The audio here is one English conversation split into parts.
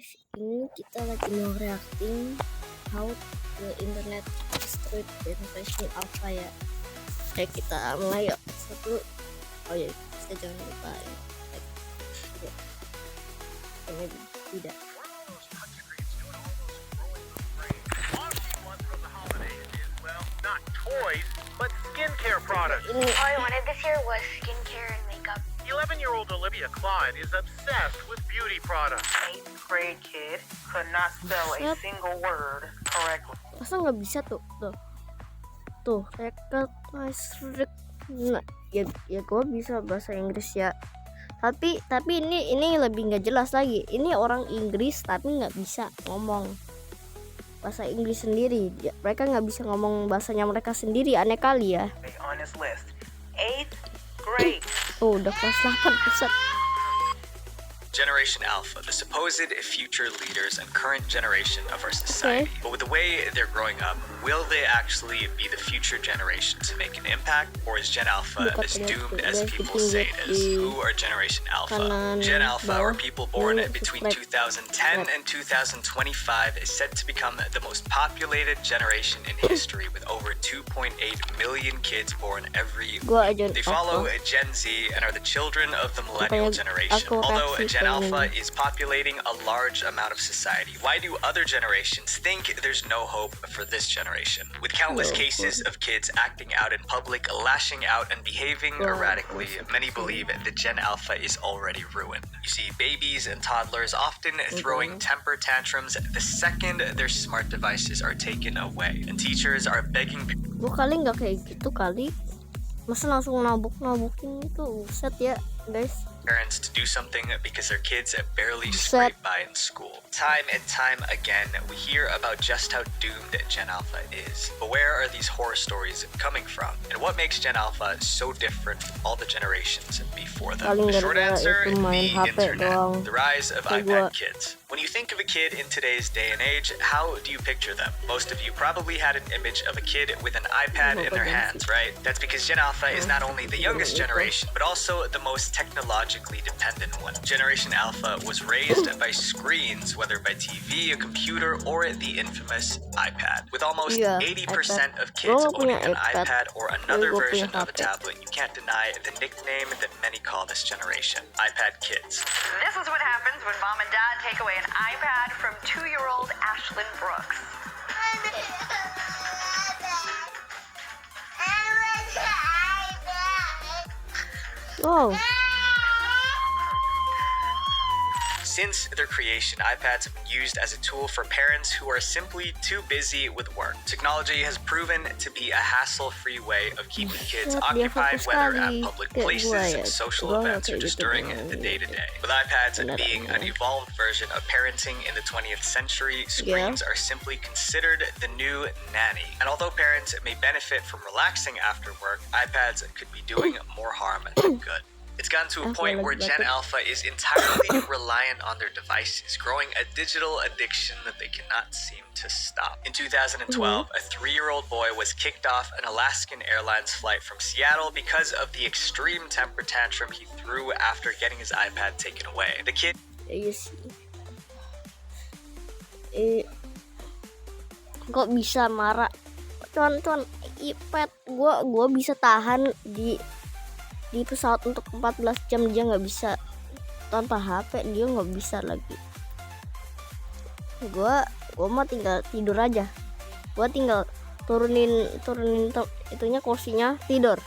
guys, ini kita lagi mau reacting how the internet destroyed generation alpha ya. Oke, kita mulai yuk. Satu, oh ya, kita jangan lupa ya. Ini tidak. Not toys, but skincare products. Ini All I wanted this year was skincare and makeup. 11-year-old Olivia Clyde is obsessed with beauty products. 8th grade kid could not spell a Yep. single word correctly. masa nggak bisa tuh recognize nah, ya gue bisa bahasa Inggris ya, tapi ini lebih nggak jelas lagi. Ini orang Inggris tapi nggak bisa ngomong bahasa Inggris sendiri. Mereka nggak bisa ngomong bahasanya mereka sendiri, aneh kali ya. On his list. 8th grade. Oh, udah kelas 8 pusat. Generation Alpha, the supposed future leaders and current generation of our society. But with the way they're growing up, will they actually be the future generation to make an impact? Or is Gen Alpha as doomed as people say it is? Who are Generation Alpha? Gen Alpha are people born between 2010 and 2025 is said to become the most populated generation in history with over 2.8 million kids born every year. They follow Gen Z and are the children of the millennial generation. Although Gen Alpha is populating a large amount of society, why do other generations think there's no hope for this generation? With countless cases of kids acting out in public, lashing out and behaving erratically, many believe that Gen Alpha is already ruined. You see babies and toddlers often throwing temper tantrums the second their smart devices are taken away, and teachers are begging Gue kali nggak kayak gitu kali. Masa langsung nabukin itu, set ya guys. parents to do something because their kids barely scrape by in school. Time and time again, we hear about just how doomed Gen Alpha is. But where are these horror stories coming from? And what makes Gen Alpha so different from all the generations before them? The short answer, the internet. The rise of iPad kids. When you think of a kid in today's day and age, how do you picture them? Most of you probably had an image of a kid with an iPad in their hands, right? That's because Gen Alpha is not only the youngest generation, but also the most technologically dependent one. Generation Alpha was raised by screens, whether by TV, a computer, or the infamous iPad. With almost 80% of kids owning an iPad or another version of a tablet, you can't deny the nickname that many call this generation, iPad kids. This is what happens when mom and dad take away an iPad from 2-year-old Ashlyn Brooks. Wow. Since their creation, iPads have been used as a tool for parents who are simply too busy with work. Technology has proven to be a hassle-free way of keeping kids occupied, whether at public places, social events, or just during the day-to-day. With iPads being an evolved version of parenting in the 20th century, screens are simply considered the new nanny. And although parents may benefit from relaxing after work, iPads could be doing more harm than good. It's gotten to a point where Gen Alpha is entirely reliant on their devices, growing a digital addiction that they cannot seem to stop. In 2012, a 3-year-old boy was kicked off an Alaskan Airlines flight from Seattle because of the extreme temper tantrum he threw after getting his iPad taken away. The kid Kok bisa marah? Cuan iPad gua bisa tahan di pesawat untuk 14 jam, dia nggak bisa. Tanpa HP dia nggak bisa lagi. Gua mah tinggal tidur aja. Gua tinggal turunin itunya, kursinya, tidur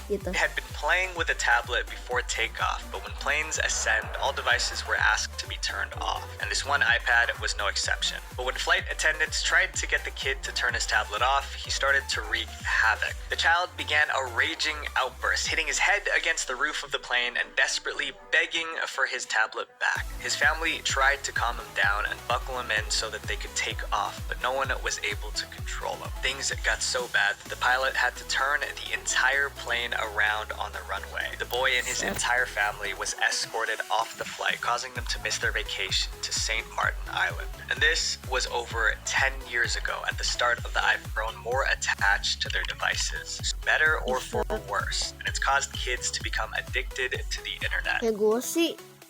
gitu. had been playing with a tablet before takeoff, but when planes ascend, all devices were asked to be turned off, and this one iPad was no exception. But when flight attendants tried to get the kid to turn his tablet off, he started to wreak havoc. The child began a raging outburst, hitting his head against the roof of the plane and desperately begging for his tablet back. His family tried to calm him down and buckle him in so that they could take off, but no one was able to control him. Things got so bad that the pilot had to turn the entire plane around on the runway. The boy and his entire family was escorted off the flight, causing them to miss their vacation to St. Martin Island. And this was over 10 years ago. At the start of the iPhone, grown more attached to their devices, better or for worse, and it's caused kids to become addicted to the internet. Ya gue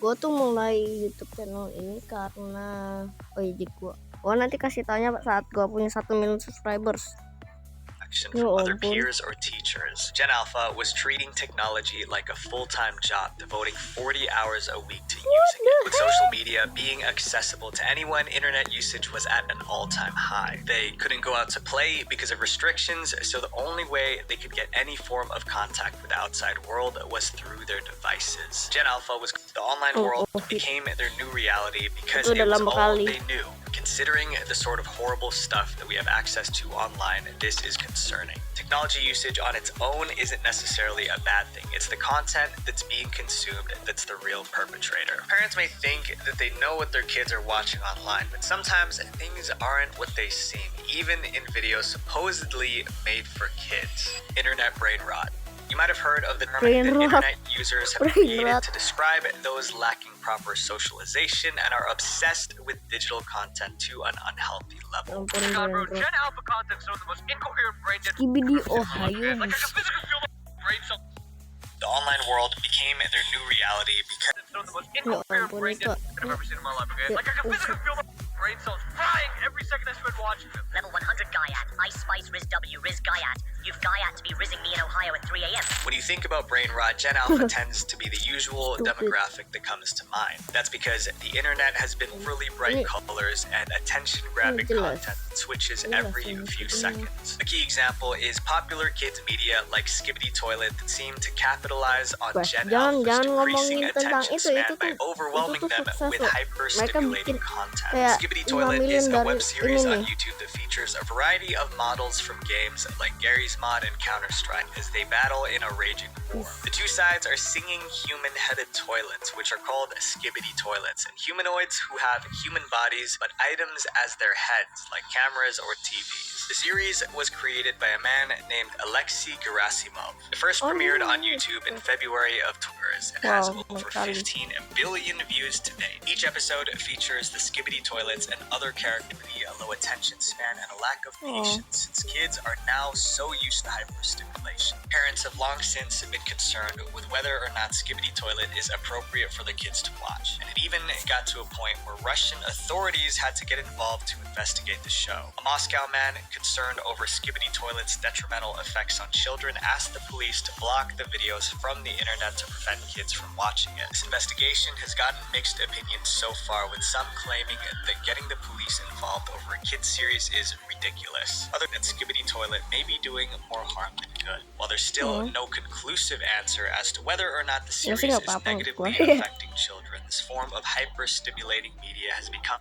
gue tuh mulai YouTube channel ini karena nanti kasih tanya saat gue punya 1 million subscribers. From other peers or teachers. Gen Alpha was treating technology like a full-time job, devoting 40 hours a week to using it. With social media being accessible to anyone, internet usage was at an all-time high. They couldn't go out to play because of restrictions, so the only way they could get any form of contact with the outside world was through their devices. Gen Alpha was the online world became their new reality because it was all they knew. Considering the sort of horrible stuff that we have access to online, this is concerning. Technology usage on its own isn't necessarily a bad thing. It's the content that's being consumed that's the real perpetrator. Parents may think that they know what their kids are watching online, but sometimes things aren't what they seem, even in videos supposedly made for kids. Internet brain rot. You might have heard of the term that internet users have created to describe those lacking proper socialization and are obsessed with digital content to an unhealthy level. God, bro, Gen Alpha content's some of the most incoherent brain dead. Skibidi Like I can physically feel my brain cells. The online world became their new reality because It's some of the most incoherent brain dead I've ever seen in my life. Okay, like I can physically feel my brain cells frying every second I spend watching them. Level 100 Gaiat, Ice Spice Riz W, Riz Gaiat. You've Gaiat to be rizzing me in Ohio at 3 a.m. when you think about brain rot, Gen Alpha tends to be the usual demographic that comes to mind. That's because the internet has been really bright colors and attention-grabbing content that switches every few seconds. A key example is popular kids media like Skibidi Toilet that seem to capitalize on Gen Alpha's decreasing attention span by overwhelming them with hyper-stimulating content. Skibidi Toilet is a web series on YouTube that features a variety of models from games like Garry's Mod and Counter-Strike as they battle in a raging war. The two sides are singing human-headed toilets, which are called Skibidi Toilets, and humanoids who have human bodies but items as their heads, like cameras or TVs. The series was created by a man named Alexei Gerasimov. It first premiered on YouTube in February of 2020 and has over 15 billion views to date. Each episode features the Skibidi Toilets and other characters with a low attention span and a lack of patience, since kids are now so used to hyperstimulation. Parents have long since been concerned with whether or not Skibidi Toilet is appropriate for the kids to watch, and it even got to a point where Russian authorities had to get involved to investigate the show. A Moscow man concerned over Skibidi Toilet's detrimental effects on children asked the police to block the videos from the internet to prevent kids from watching it. This investigation has gotten mixed opinions so far, with some claiming that getting the police involved over a kids series is ridiculous. Other than Skibidi Toilet may be doing more harm than good. While there's still no conclusive answer as to whether or not the series is negatively affecting children, this form of hyper-stimulating media has become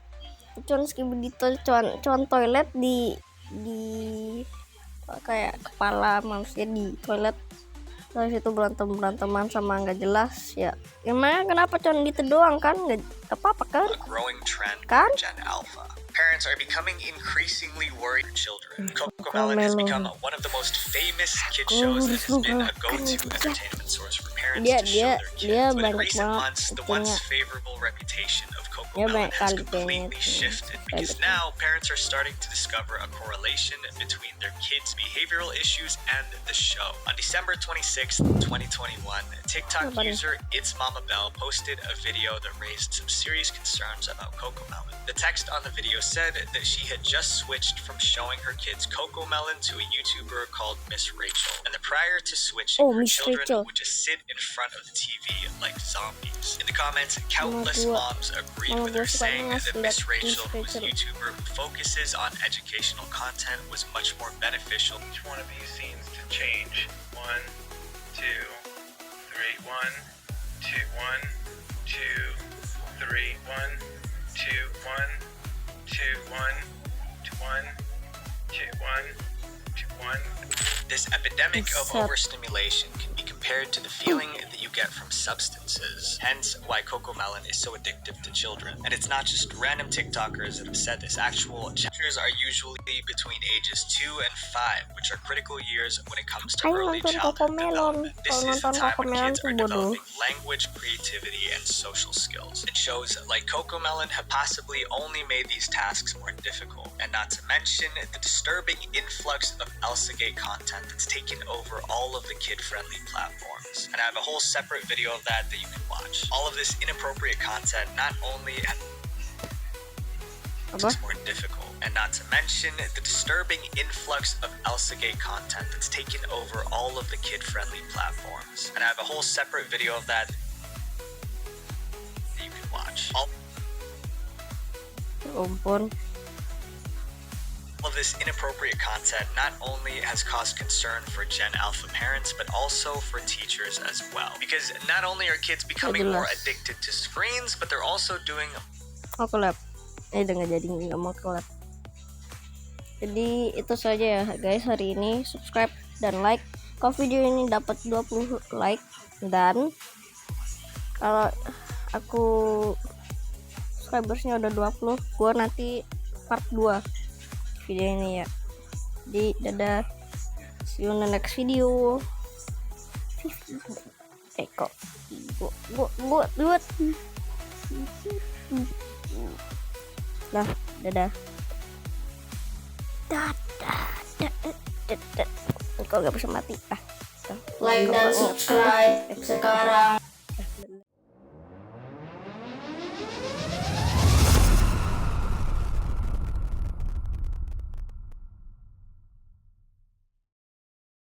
Skibidi Toilet, cuan toilet di kayak kepala manusia di toilet, terus itu beranteman sama nggak jelas ya. Emangnya kenapa cuman gitu doang kan, nggak apa-apa kan? a growing trend Kan? for Gen Alpha. Parents are becoming increasingly worried for children. Cocomelon has become one of the most famous kid shows that has been a go-to entertainment source for parents to show their kids. But in recent months, the once favorable reputation of Cocomelon has completely shifted because now parents are starting to discover a correlation between their kids' behavioral issues and the show. On December 26, 2021, TikTok user It's Mama Bell posted a video that raised some serious concerns about Cocomelon. The text on the video said that she had just switched from showing her kids Cocomelon to a YouTuber called Miss Rachel, and that prior to switching, her Miss children Rachel. would just sit in front of the TV like zombies. In the comments, countless moms agreed with her, saying that Miss Rachel, who's a YouTuber who focuses on educational content, was much more beneficial. Each one of these scenes to change. 1, 2, 3, 1, 2, 1, 2, 3, 1, 2, 1, 2, 1, 1, 2, 1, 2, 1. This epidemic of overstimulation can be compared to the feeling that you get from substances, hence why Cocomelon is so addictive to children. And it's not just random TikTokers that have said this. Actual children are usually between ages 2 and 5, which are critical years when it comes to early childhood development. This is the time when kids are developing language, creativity, and social skills. And shows like Cocomelon have possibly only made these tasks more difficult. And not to mention the disturbing influx of Elsagate content that's taken over all of the kid-friendly platforms. And I have a whole separate video of that you can watch. All of this inappropriate content not only Apa? is more difficult, and not to mention the disturbing influx of Elsagate content that's taken over all of the kid-friendly platforms. And I have a whole separate video of that you can watch. All Ampun. of this inappropriate content not only has caused concern for Gen Alpha parents, but also for teachers as well. Because not only are kids becoming more jelas. addicted to screens, but they're also doing Mau collab. Udah nggak jadi, nggak mau collab. Jadi itu saja ya guys hari ini. Subscribe dan like. Kalau video ini dapat 20 like, dan kalau aku subscribersnya udah 20, gua nanti part 2 video ini ya. Jadi dadah, see you in the next video. Kok buat nah, dadah. Kok gak bisa mati. Like dan subscribe sekarang.